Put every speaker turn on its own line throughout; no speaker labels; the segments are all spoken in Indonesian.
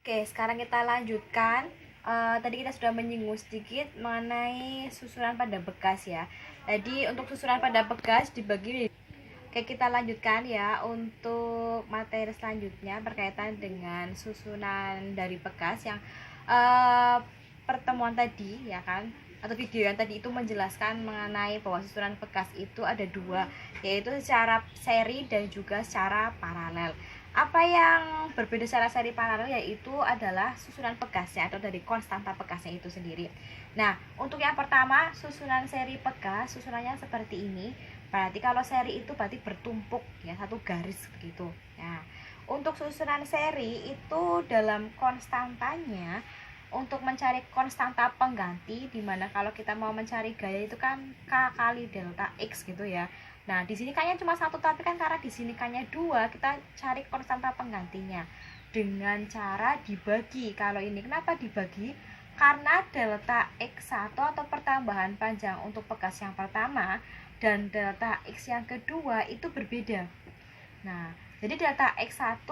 Oke, sekarang kita lanjutkan. Tadi kita sudah menyinggung sedikit mengenai susunan pada bekas ya. Jadi untuk susunan pada bekas dibagi. Oke, kita lanjutkan ya untuk materi selanjutnya berkaitan dengan susunan dari bekas yang pertemuan tadi ya kan, atau video yang tadi itu menjelaskan mengenai bahwa susunan bekas itu ada dua, yaitu secara seri dan juga secara paralel. Apa yang berbeda secara seri paralel yaitu adalah susunan bekasnya atau dari konstanta bekasnya itu sendiri. Nah, untuk yang pertama susunan seri bekas, susunannya seperti ini. Berarti kalau seri itu berarti bertumpuk ya, satu garis begitu. Nah, untuk susunan seri itu dalam konstantanya, untuk mencari konstanta pengganti, dimana kalau kita mau mencari gaya itu kan K kali delta X gitu ya. Nah, di sini kayaknya cuma satu, tapi kan karena di sini kayaknya dua, kita cari konstanta penggantinya dengan cara dibagi. Kalau ini kenapa dibagi? Karena delta X1 atau pertambahan panjang untuk bekas yang pertama dan delta X yang kedua itu berbeda. Nah, jadi delta X1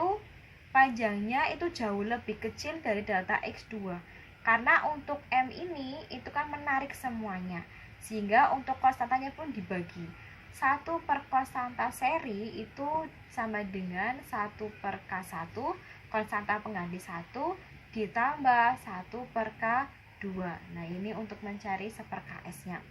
panjangnya itu jauh lebih kecil dari delta X2. Karena untuk M ini itu kan menarik semuanya. Sehingga untuk konstantanya pun dibagi. 1/konstanta seri itu sama dengan 1/K1 konstanta pengganti 1 ditambah 1/K2. Nah, ini untuk mencari 1/Ks nya.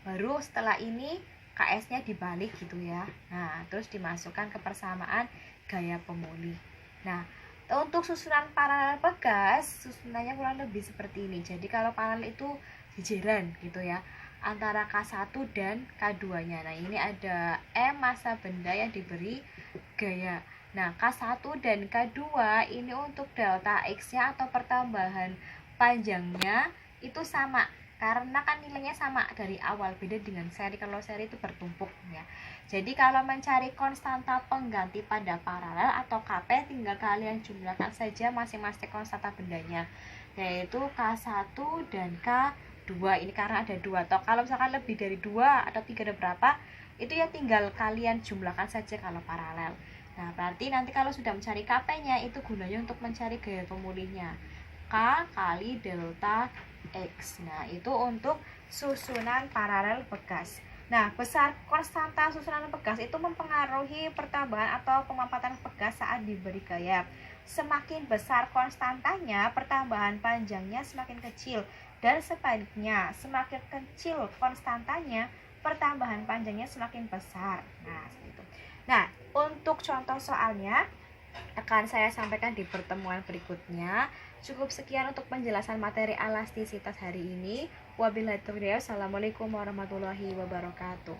Baru setelah ini KS-nya dibalik gitu ya. Nah, terus dimasukkan ke persamaan gaya pemulih. Nah, untuk susunan paralel bekas, susunannya kurang lebih seperti ini. Jadi kalau paralel itu jejeran gitu ya, antara K1 dan K2-nya. Nah, ini ada M massa benda yang diberi gaya. Nah, K1 dan K2 ini untuk delta X-nya atau pertambahan panjangnya itu sama. Karena kan nilainya sama dari awal, beda dengan seri. Kalau seri itu bertumpuk ya. Jadi kalau mencari konstanta pengganti pada paralel atau KP, tinggal kalian jumlahkan saja masing-masing konstanta bendanya, yaitu K1 dan K2. Ini karena ada dua. Atau kalau misalkan lebih dari dua atau tiga ada berapa, itu ya tinggal kalian jumlahkan saja kalau paralel. Nah, berarti nanti kalau sudah mencari KP-nya, itu gunanya untuk mencari gaya pemulihnya. K kali delta X. Nah, itu untuk susunan paralel bekas. Nah, besar konstanta susunan bekas itu mempengaruhi pertambahan atau pemampatan bekas saat diberi gaya. Semakin besar konstantanya, pertambahan panjangnya semakin kecil, dan sebaliknya, semakin kecil konstantanya, pertambahan panjangnya semakin besar. Nah, seperti itu. Nah, untuk contoh soalnya akan saya sampaikan di pertemuan berikutnya. Cukup sekian untuk penjelasan materi elastisitas hari ini. Wabillahi taufiq. Assalamualaikum warahmatullahi wabarakatuh.